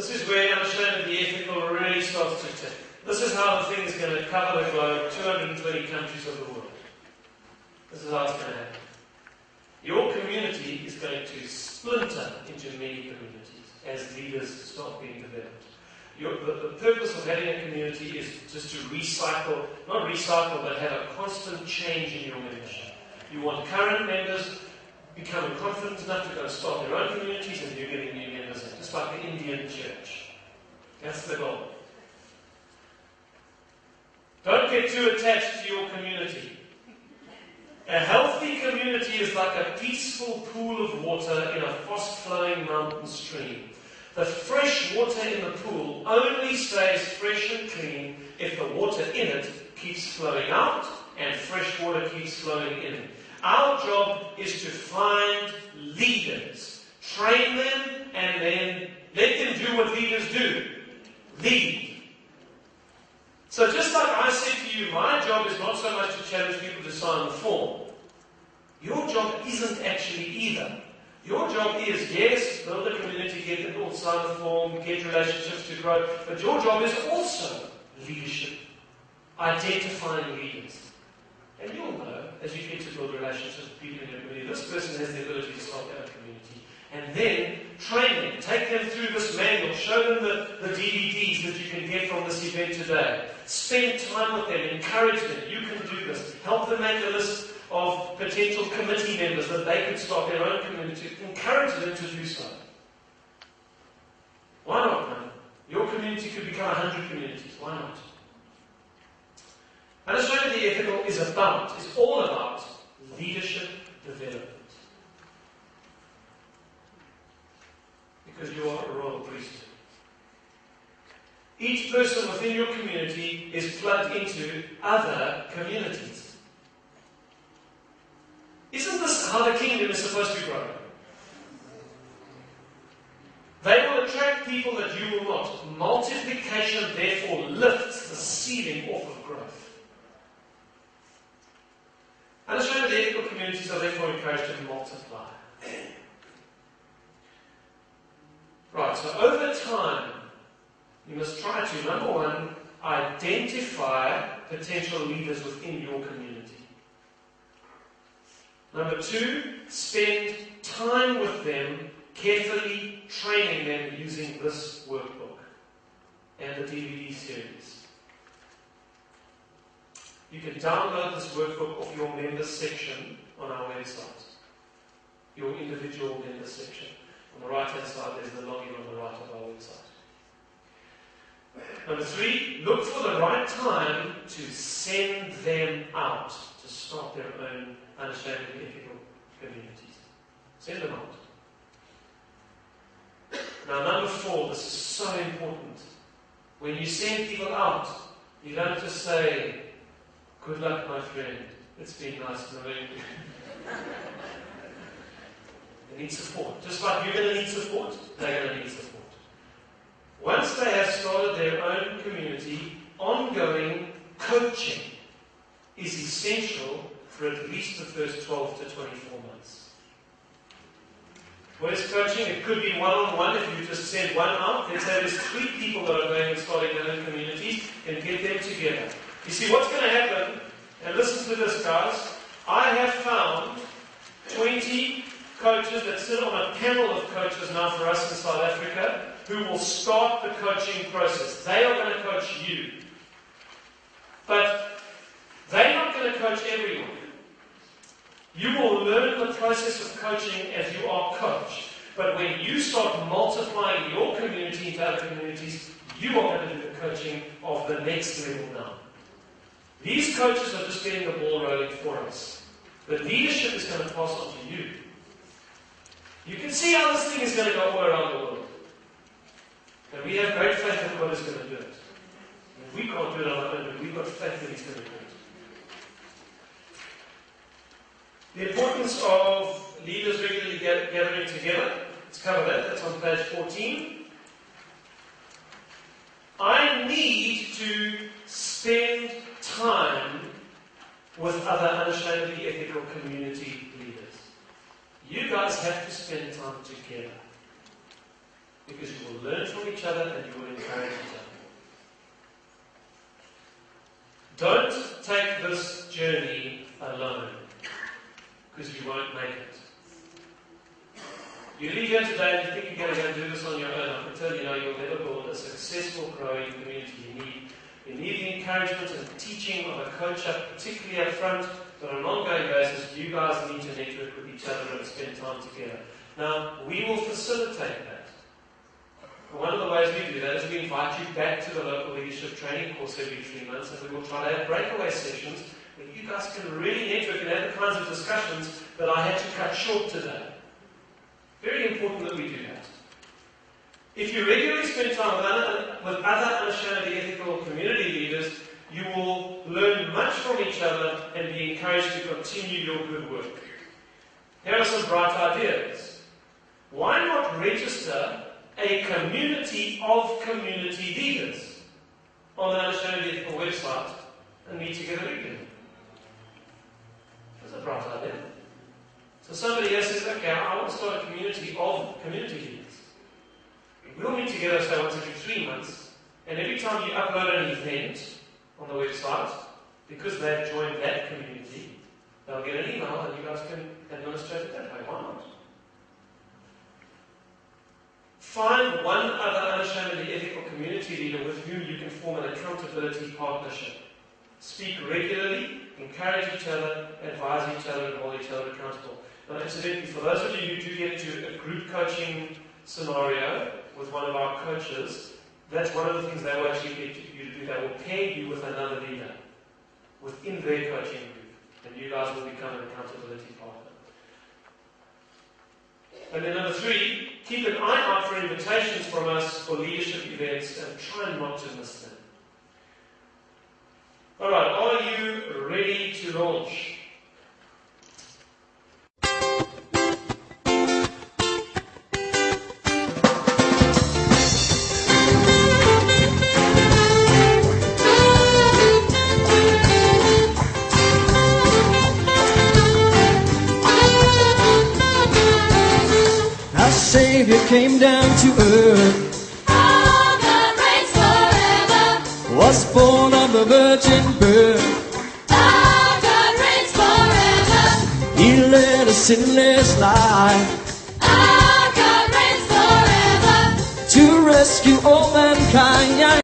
This is where unashamedly ethical really starts to tick. This is how the thing is going to cover the globe, 220 countries of the world. This is how it's going to happen. Your community is going to splinter into many communities as leaders start being developed. The purpose of having a community is just to recycle, not recycle, but have a constant change in your membership. You want current members becoming confident enough to go and start their own communities, and you're getting new members in, just like the Indian church. That's the goal. Don't get too attached to your community. A healthy community is like a peaceful pool of water in a fast-flowing mountain stream. The fresh water in the pool only stays fresh and clean if the water in it keeps flowing out and fresh water keeps flowing in. Our job is to find leaders, train them, and then let them do what leaders do. Lead. So just like I said to you, my job is not so much to challenge people to sign the form. Your job isn't actually either. Your job is, yes, build a community, get them all sign the form, get relationships to grow, but your job is also leadership, identifying leaders. And you'll know, as you get to build relationships with people in your community, this person has the ability to start their own community. And then train them, take them through this manual, show them the DVDs that you can get from this event today. Spend time with them, encourage them, you can do this. Help them make a list of potential committee members that they could start their own community. Encourage them to do so. Why not, man? Your community could become 100 communities. Why not? Unashamedly ethical is all about leadership development. Because you are a royal priesthood. Each person within your community is plugged into other communities. Isn't this how the kingdom is supposed to grow? They will attract people that you will not. Multiplication, therefore, lifts the ceiling off of growth. Unashamedly ethical communities are therefore encouraged to multiply. Right, so over time, you must try to, number one, identify potential leaders within your community. Number two, spend time with them, carefully training them using this workbook and the DVD series. You can download this workbook off your members section on our website, your individual members section. On the right-hand side, there's the login on the right of our website. Number three, look for the right time to send them out to start their own unashamedly ethical communities. Send them out. Now, number four, this is so important. When you send people out, you don't just say, "Good luck, my friend. It's been nice knowing you." They need support. Just like you're going to need support, they're going to need support. Once they have started their own community, ongoing coaching is essential for at least the first 12 to 24 months. What is coaching? It could be one-on-one if you just send one out. Let's say there's 3 people that are going and starting their own communities, and get them together. You see, what's going to happen, and listen to this, guys, I have found 20 coaches that sit on a panel of coaches now for us in South Africa who will start the coaching process. They are going to coach you. But they're not going to coach everyone. You will learn the process of coaching as you are coached. But when you start multiplying your community into other communities, you are going to do the coaching of the next level now. These coaches are just getting the ball rolling for us. The leadership is going to pass on to you. You can see how this thing is going to go all around the world. And we have great faith that God is going to do it. And we can't do it on our own, but we've got faith that He's going to do it. The importance of leaders regularly gathering together. Let's cover that. That's on page 14. I need to spend time with other unashamedly ethical community leaders. You guys have to spend time together because you will learn from each other and you will encourage each other. Don't take this journey alone, because you won't make it. You leave here today and you think you're going to go and do this on your own. I can tell you now, you'll never build a successful, growing community. You need the encouragement and teaching of a coach up, particularly up front, but on an ongoing basis, you guys need to network with each other and spend time together. Now, we will facilitate that. One of the ways we do that is we invite you back to the local leadership training course every 3 months, and we will try to have breakaway sessions where you guys can really network and have the kinds of discussions that I had to cut short today. Very important that we do that. If you regularly spend time with other unashamedly ethical community leaders, you will learn much from each other and be encouraged to continue your good work. Here are some bright ideas. Why not register a community of community leaders on the Unashamedly Ethical website and meet together regularly? That's a bright idea. So somebody here says, okay, I want to start a community of community leaders. We'll meet together, say, once every 3 months, and every time you upload an event on the website, because they've joined that community, they'll get an email and you guys can administrate it that way. Why not? Find one other unashamedly ethical community leader with whom you can form an accountability partnership. Speak regularly, encourage each other, advise each other, and hold each other accountable. Now, incidentally, for those of you who do get to a group coaching scenario with one of our coaches, that's one of the things they will actually get you to do. They will pair you with another leader within their coaching group, and you guys will become an accountability partner. And then number 3, keep an eye out for invitations from us for leadership events and try not to miss them. Alright, are you ready to launch? Savior came down to earth. All God reigns forever. Was born of the virgin birth. All God reigns forever. He led a sinless life. All God reigns forever. To rescue all mankind.